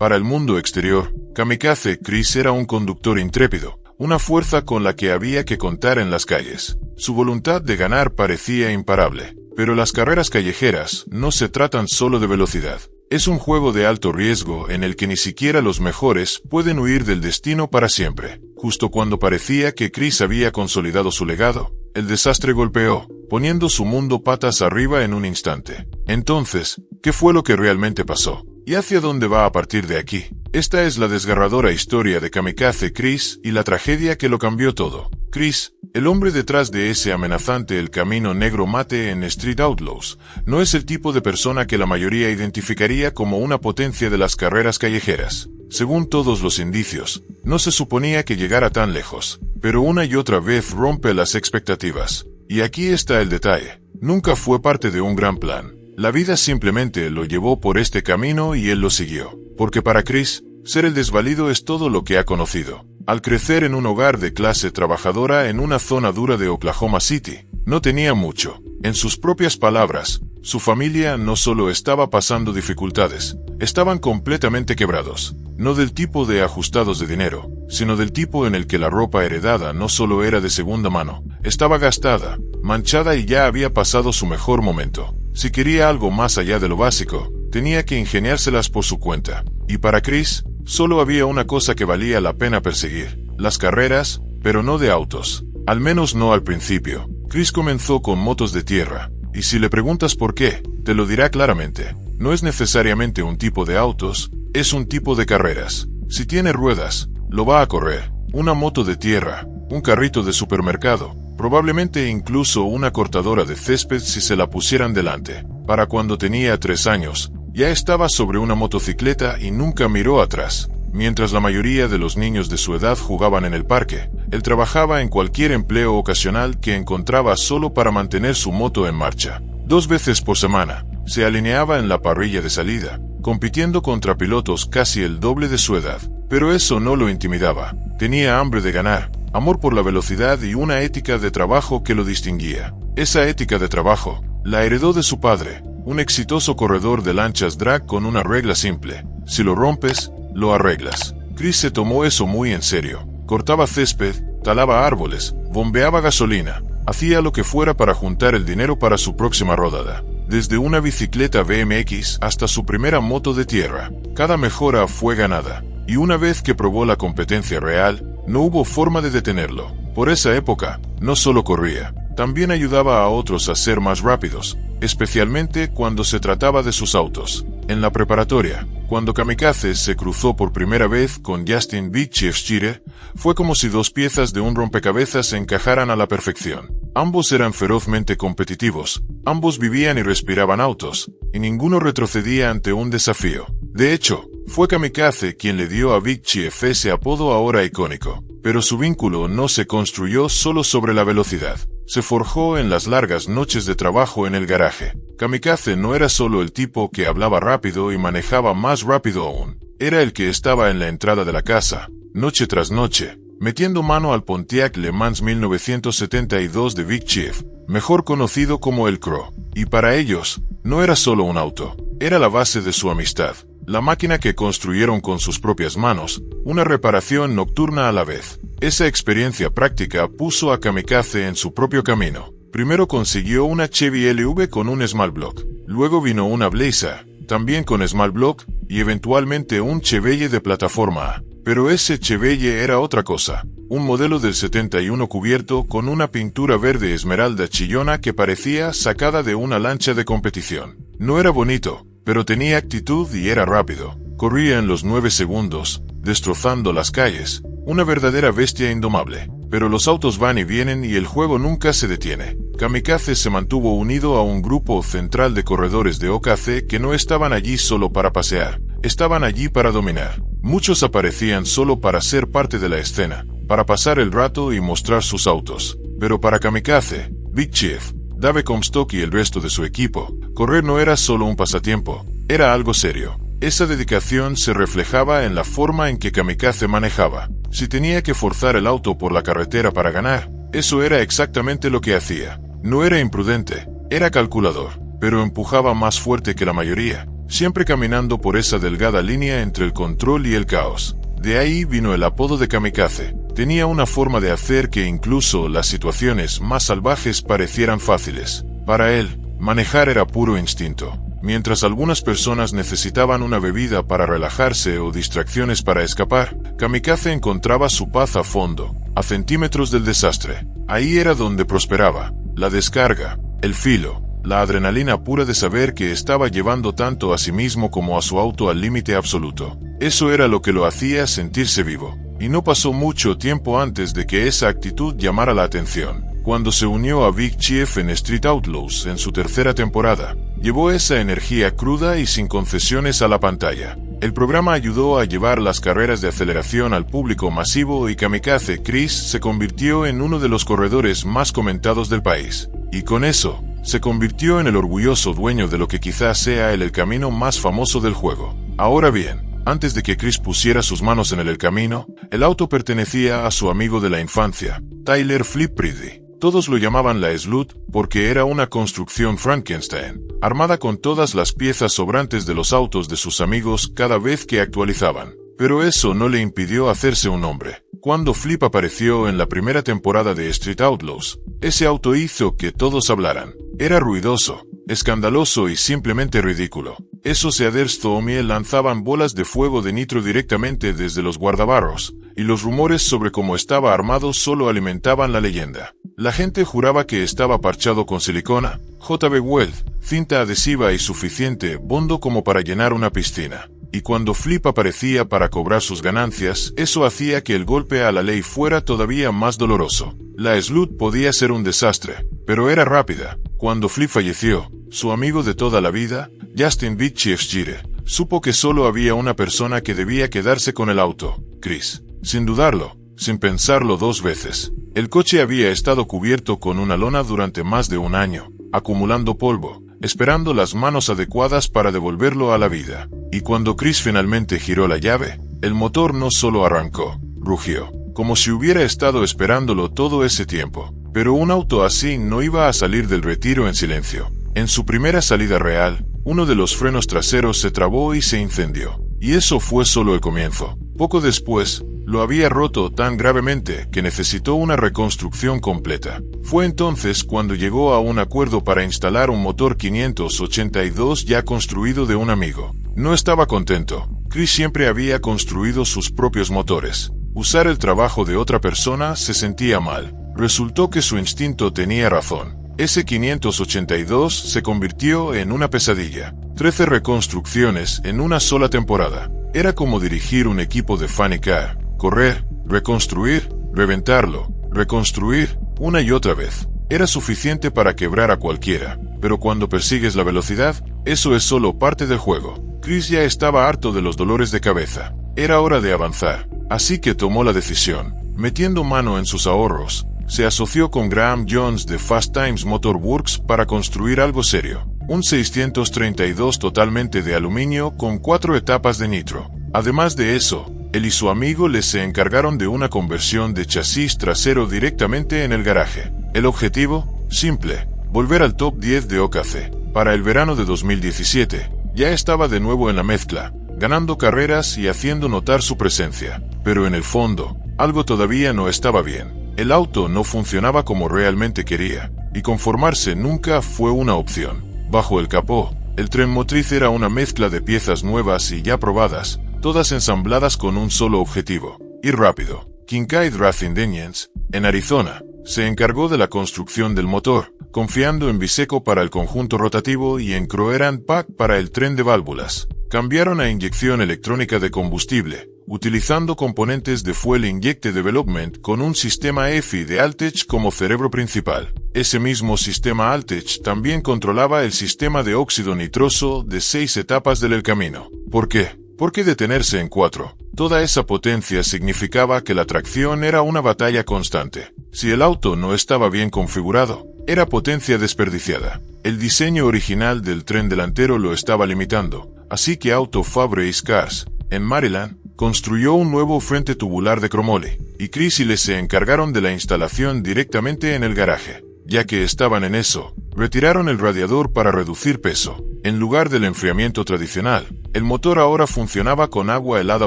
Para el mundo exterior, Kamikaze Chris era un conductor intrépido, una fuerza con la que había que contar en las calles. Su voluntad de ganar parecía imparable. Pero las carreras callejeras no se tratan solo de velocidad. Es un juego de alto riesgo en el que ni siquiera los mejores pueden huir del destino para siempre. Justo cuando parecía que Chris había consolidado su legado, el desastre golpeó, poniendo su mundo patas arriba en un instante. Entonces, ¿qué fue lo que realmente pasó? ¿Y hacia dónde va a partir de aquí? Esta es la desgarradora historia de Kamikaze Chris y la tragedia que lo cambió todo. Chris, el hombre detrás de ese amenazante El Camino Negro Mate en Street Outlaws, no es el tipo de persona que la mayoría identificaría como una potencia de las carreras callejeras. Según todos los indicios, no se suponía que llegara tan lejos, pero una y otra vez rompe las expectativas. Y aquí está el detalle. Nunca fue parte de un gran plan. La vida simplemente lo llevó por este camino y él lo siguió. Porque para Chris, ser el desvalido es todo lo que ha conocido. Al crecer en un hogar de clase trabajadora en una zona dura de Oklahoma City, no tenía mucho. En sus propias palabras, su familia no solo estaba pasando dificultades, estaban completamente quebrados. No del tipo de ajustados de dinero, sino del tipo en el que la ropa heredada no solo era de segunda mano, estaba gastada, manchada y ya había pasado su mejor momento. Si quería algo más allá de lo básico, tenía que ingeniárselas por su cuenta. Y para Chris, solo había una cosa que valía la pena perseguir: las carreras, pero no de autos. Al menos no al principio. Chris comenzó con motos de tierra, y si le preguntas por qué, te lo dirá claramente. No es necesariamente un tipo de autos, es un tipo de carreras. Si tiene ruedas, lo va a correr. Una moto de tierra, un carrito de supermercado, probablemente incluso una cortadora de césped si se la pusieran delante. Para cuando tenía 3 años, ya estaba sobre una motocicleta y nunca miró atrás. Mientras la mayoría de los niños de su edad jugaban en el parque, él trabajaba en cualquier empleo ocasional que encontraba solo para mantener su moto en marcha. 2 veces por semana, se alineaba en la parrilla de salida, compitiendo contra pilotos casi el doble de su edad. Pero eso no lo intimidaba. Tenía hambre de ganar, amor por la velocidad y una ética de trabajo que lo distinguía. Esa ética de trabajo la heredó de su padre, un exitoso corredor de lanchas drag con una regla simple: si lo rompes, lo arreglas. Chris se tomó eso muy en serio. Cortaba césped, talaba árboles, bombeaba gasolina, hacía lo que fuera para juntar el dinero para su próxima rodada. Desde una bicicleta BMX hasta su primera moto de tierra, cada mejora fue ganada. Y una vez que probó la competencia real, no hubo forma de detenerlo. Por esa época, no solo corría, también ayudaba a otros a ser más rápidos, especialmente cuando se trataba de sus autos. En la preparatoria, cuando Kamikaze se cruzó por primera vez con Justin Big Chief Scherer, fue como si 2 piezas de un rompecabezas encajaran a la perfección. Ambos eran ferozmente competitivos, ambos vivían y respiraban autos, y ninguno retrocedía ante un desafío. De hecho, fue Kamikaze quien le dio a Big Chief ese apodo ahora icónico. Pero su vínculo no se construyó solo sobre la velocidad. Se forjó en las largas noches de trabajo en el garaje. Kamikaze no era solo el tipo que hablaba rápido y manejaba más rápido aún. Era el que estaba en la entrada de la casa, noche tras noche, metiendo mano al Pontiac Le Mans 1972 de Big Chief, mejor conocido como el Crow. Y para ellos, no era solo un auto, era la base de su amistad. La máquina que construyeron con sus propias manos, una reparación nocturna a la vez. Esa experiencia práctica puso a Kamikaze en su propio camino. Primero consiguió una Chevy LV con un Small Block, luego vino una Blazer, también con Small Block, y eventualmente un Chevelle de plataforma A. Pero ese Chevelle era otra cosa, un modelo del 71 cubierto con una pintura verde esmeralda chillona que parecía sacada de una lancha de competición. No era bonito, pero tenía actitud y era rápido. Corría en los 9 segundos, destrozando las calles, una verdadera bestia indomable. Pero los autos van y vienen y el juego nunca se detiene. Kamikaze se mantuvo unido a un grupo central de corredores de OKC que no estaban allí solo para pasear, estaban allí para dominar. Muchos aparecían solo para ser parte de la escena, para pasar el rato y mostrar sus autos. Pero para Kamikaze, Big Chief, Dave Comstock y el resto de su equipo, correr no era solo un pasatiempo, era algo serio. Esa dedicación se reflejaba en la forma en que Kamikaze manejaba. Si tenía que forzar el auto por la carretera para ganar, eso era exactamente lo que hacía. No era imprudente, era calculador, pero empujaba más fuerte que la mayoría. siempre caminando por esa delgada línea entre el control y el caos. De ahí vino el apodo de Kamikaze. Tenía una forma de hacer que incluso las situaciones más salvajes parecieran fáciles. Para él, manejar era puro instinto. Mientras algunas personas necesitaban una bebida para relajarse o distracciones para escapar, Kamikaze encontraba su paz a fondo, a centímetros del desastre. Ahí era donde prosperaba. La descarga, el filo, la adrenalina pura de saber que estaba llevando tanto a sí mismo como a su auto al límite absoluto. Eso era lo que lo hacía sentirse vivo. Y no pasó mucho tiempo antes de que esa actitud llamara la atención. Cuando se unió a Big Chief en Street Outlaws en su tercera temporada, llevó esa energía cruda y sin concesiones a la pantalla. El programa ayudó a llevar las carreras de aceleración al público masivo y Kamikaze Chris se convirtió en uno de los corredores más comentados del país. Y con eso, se convirtió en el orgulloso dueño de lo que quizás sea el camino más famoso del juego. Ahora bien, antes de que Chris pusiera sus manos en el camino, el auto pertenecía a su amigo de la infancia, Tyler Flip Priddy. Todos lo llamaban la Slut porque era una construcción Frankenstein, armada con todas las piezas sobrantes de los autos de sus amigos cada vez que actualizaban. Pero eso no le impidió hacerse un nombre. Cuando Flip apareció en la primera temporada de Street Outlaws, ese auto hizo que todos hablaran. Era ruidoso, escandaloso y simplemente ridículo. Esos Stormy lanzaban bolas de fuego de nitro directamente desde los guardabarros, y los rumores sobre cómo estaba armado solo alimentaban la leyenda. La gente juraba que estaba parchado con silicona, JB Weld, cinta adhesiva y suficiente bondo como para llenar una piscina. Y cuando Flip aparecía para cobrar sus ganancias, eso hacía que el golpe a la ley fuera todavía más doloroso. La Slut podía ser un desastre, pero era rápida. Cuando Flip falleció, su amigo de toda la vida, Justin Big Chief Gire, supo que solo había una persona que debía quedarse con el auto, Chris. Sin dudarlo, sin pensarlo dos veces. El coche había estado cubierto con una lona durante más de un año, acumulando polvo, esperando las manos adecuadas para devolverlo a la vida. Y cuando Chris finalmente giró la llave, el motor no solo arrancó, rugió, como si hubiera estado esperándolo todo ese tiempo. Pero un auto así no iba a salir del retiro en silencio. En su primera salida real, uno de los frenos traseros se trabó y se incendió. Y eso fue solo el comienzo. Poco después, lo había roto tan gravemente que necesitó una reconstrucción completa. Fue entonces cuando llegó a un acuerdo para instalar un motor 582 ya construido de un amigo. No estaba contento. Chris siempre había construido sus propios motores. Usar el trabajo de otra persona se sentía mal. Resultó que su instinto tenía razón. Ese 582 se convirtió en una pesadilla. 13 reconstrucciones en una sola temporada. Era como dirigir un equipo de Funny Car. Correr, reconstruir, reventarlo, reconstruir, una y otra vez. Era suficiente para quebrar a cualquiera. Pero cuando persigues la velocidad, eso es solo parte del juego. Chris ya estaba harto de los dolores de cabeza. Era hora de avanzar. Así que tomó la decisión. Metiendo mano en sus ahorros, se asoció con Graham Jones de Fast Times Motor Works para construir algo serio. Un 632 totalmente de aluminio con 4 etapas de nitro. Además de eso, él y su amigo se encargaron de una conversión de chasis trasero directamente en el garaje. El objetivo, simple, volver al top 10 de OKC. Para el verano de 2017, ya estaba de nuevo en la mezcla, ganando carreras y haciendo notar su presencia. Pero en el fondo, algo todavía no estaba bien. El auto no funcionaba como realmente quería, y conformarse nunca fue una opción. Bajo el capó, el tren motriz era una mezcla de piezas nuevas y ya probadas, todas ensambladas con un solo objetivo: ir rápido. Kincaid Racing Engines, en Arizona, se encargó de la construcción del motor, confiando en Biseco para el conjunto rotativo y en Croer & Pack para el tren de válvulas. Cambiaron a inyección electrónica de combustible, utilizando componentes de Fuel Injected Development con un sistema EFI de Altech como cerebro principal. Ese mismo sistema Altech también controlaba el sistema de óxido nitroso de 6 etapas del El Camino. ¿Por qué? ¿Por qué detenerse en 4? Toda esa potencia significaba que la tracción era una batalla constante. Si el auto no estaba bien configurado, era potencia desperdiciada. El diseño original del tren delantero lo estaba limitando, así que Auto Fabrice Cars, en Maryland, construyó un nuevo frente tubular de cromoly, y Chris y Les se encargaron de la instalación directamente en el garaje. Ya que estaban en eso, Retiraron el radiador para reducir peso. En lugar del enfriamiento tradicional, el motor ahora funcionaba con agua helada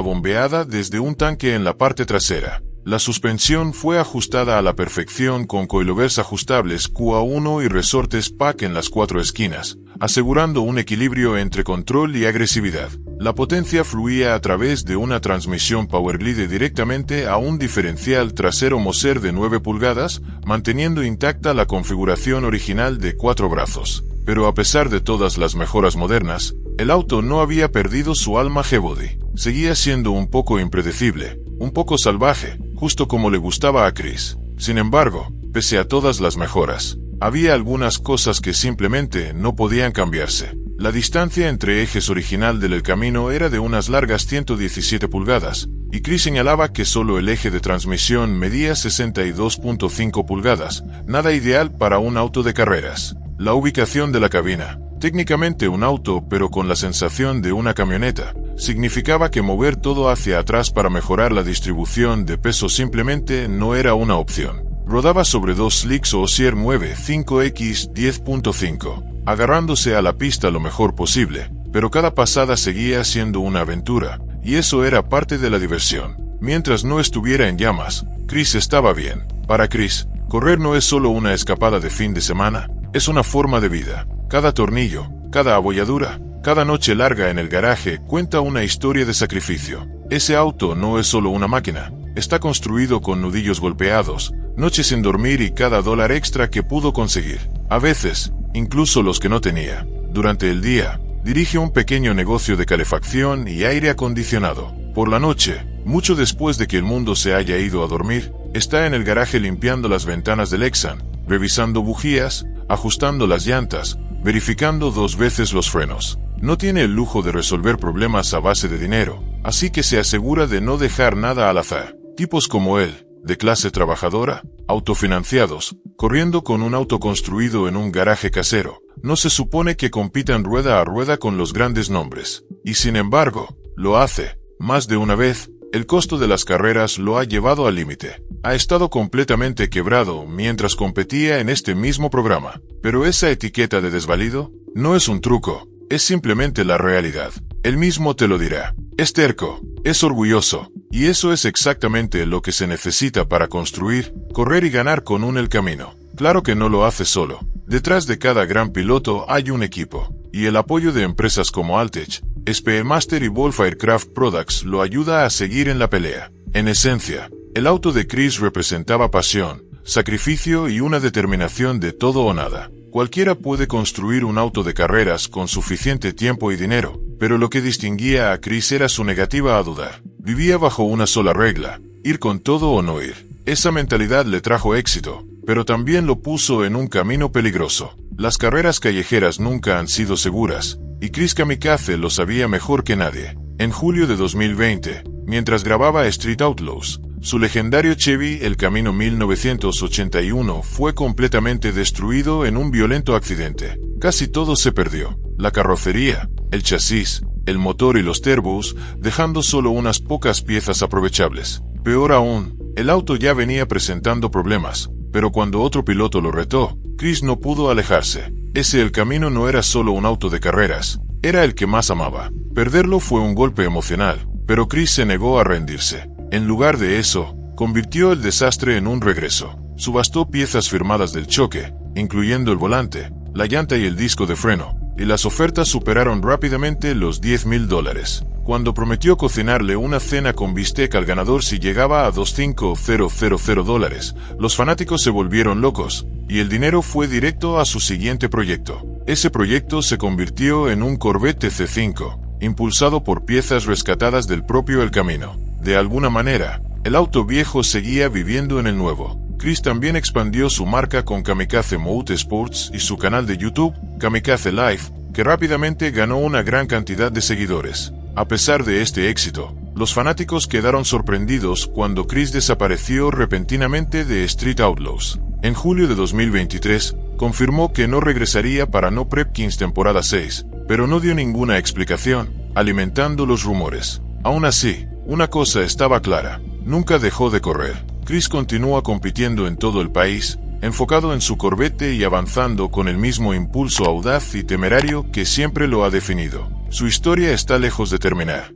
bombeada desde un tanque en la parte trasera. La suspensión fue ajustada a la perfección con coilovers ajustables QA1 y resortes PAC en las 4 esquinas, asegurando un equilibrio entre control y agresividad. La potencia fluía a través de una transmisión Powerglide directamente a un diferencial trasero Moser de 9 pulgadas, manteniendo intacta la configuración original de 4 brazos. Pero a pesar de todas las mejoras modernas, el auto no había perdido su alma G-Body. Seguía siendo un poco impredecible, un poco salvaje, justo como le gustaba a Chris. Sin embargo, pese a todas las mejoras, había algunas cosas que simplemente no podían cambiarse. La distancia entre ejes original del El Camino era de unas largas 117 pulgadas, y Chris señalaba que solo el eje de transmisión medía 62.5 pulgadas, nada ideal para un auto de carreras. La ubicación de la cabina, técnicamente un auto pero con la sensación de una camioneta, significaba que mover todo hacia atrás para mejorar la distribución de peso simplemente no era una opción. Rodaba sobre 2 slicks Osier 95X 10.5, agarrándose a la pista lo mejor posible, pero cada pasada seguía siendo una aventura, y eso era parte de la diversión. Mientras no estuviera en llamas, Chris estaba bien. Para Chris, correr no es solo una escapada de fin de semana, es una forma de vida. Cada tornillo, cada abolladura, cada noche larga en el garaje cuenta una historia de sacrificio. Ese auto no es solo una máquina, está construido con nudillos golpeados, noches sin dormir y cada dólar extra que pudo conseguir. A veces, incluso los que no tenía. Durante el día, dirige un pequeño negocio de calefacción y aire acondicionado. Por la noche, mucho después de que el mundo se haya ido a dormir, está en el garaje limpiando las ventanas del Lexan, revisando bujías, ajustando las llantas, verificando 2 veces los frenos. No tiene el lujo de resolver problemas a base de dinero, así que se asegura de no dejar nada al azar. Tipos como él, de clase trabajadora, autofinanciados, corriendo con un auto construido en un garaje casero, no se supone que compitan rueda a rueda con los grandes nombres. Y sin embargo, lo hace. Más de una vez, el costo de las carreras lo ha llevado al límite. Ha estado completamente quebrado mientras competía en este mismo programa. Pero esa etiqueta de desvalido no es un truco, es simplemente la realidad. Él mismo te lo dirá. Es terco, es orgulloso, y eso es exactamente lo que se necesita para construir, correr y ganar con un El Camino. Claro que no lo hace solo. Detrás de cada gran piloto hay un equipo, y el apoyo de empresas como Altech, Speedmaster y Wolf Aircraft Products lo ayuda a seguir en la pelea. En esencia, el auto de Chris representaba pasión, sacrificio y una determinación de todo o nada. Cualquiera puede construir un auto de carreras con suficiente tiempo y dinero, pero lo que distinguía a Chris era su negativa a dudar. Vivía bajo una sola regla: ir con todo o no ir. Esa mentalidad le trajo éxito, pero también lo puso en un camino peligroso. Las carreras callejeras nunca han sido seguras, y Chris Kamikaze lo sabía mejor que nadie. En julio de 2020, mientras grababa Street Outlaws, su legendario Chevy El Camino 1981 fue completamente destruido en un violento accidente. Casi todo se perdió: la carrocería, el chasis, el motor y los turbos, dejando solo unas pocas piezas aprovechables. Peor aún, el auto ya venía presentando problemas, pero cuando otro piloto lo retó, Chris no pudo alejarse. Ese El Camino no era solo un auto de carreras, era el que más amaba. Perderlo fue un golpe emocional, pero Chris se negó a rendirse. En lugar de eso, convirtió el desastre en un regreso. Subastó piezas firmadas del choque, incluyendo el volante, la llanta y el disco de freno, y las ofertas superaron rápidamente los $10,000. Cuando prometió cocinarle una cena con bistec al ganador si llegaba a $25,000, los fanáticos se volvieron locos, y el dinero fue directo a su siguiente proyecto. Ese proyecto se convirtió en un Corvette TC5, impulsado por piezas rescatadas del propio El Camino. De alguna manera, el auto viejo seguía viviendo en el nuevo. Chris también expandió su marca con Kamikaze Motorsports y su canal de YouTube, Kamikaze Life, que rápidamente ganó una gran cantidad de seguidores. A pesar de este éxito, los fanáticos quedaron sorprendidos cuando Chris desapareció repentinamente de Street Outlaws. En julio de 2023, confirmó que no regresaría para No Prep Kings temporada 6, pero no dio ninguna explicación, alimentando los rumores. Aún así, una cosa estaba clara: nunca dejó de correr. Chris continúa compitiendo en todo el país, enfocado en su corbete y avanzando con el mismo impulso audaz y temerario que siempre lo ha definido. Su historia está lejos de terminar.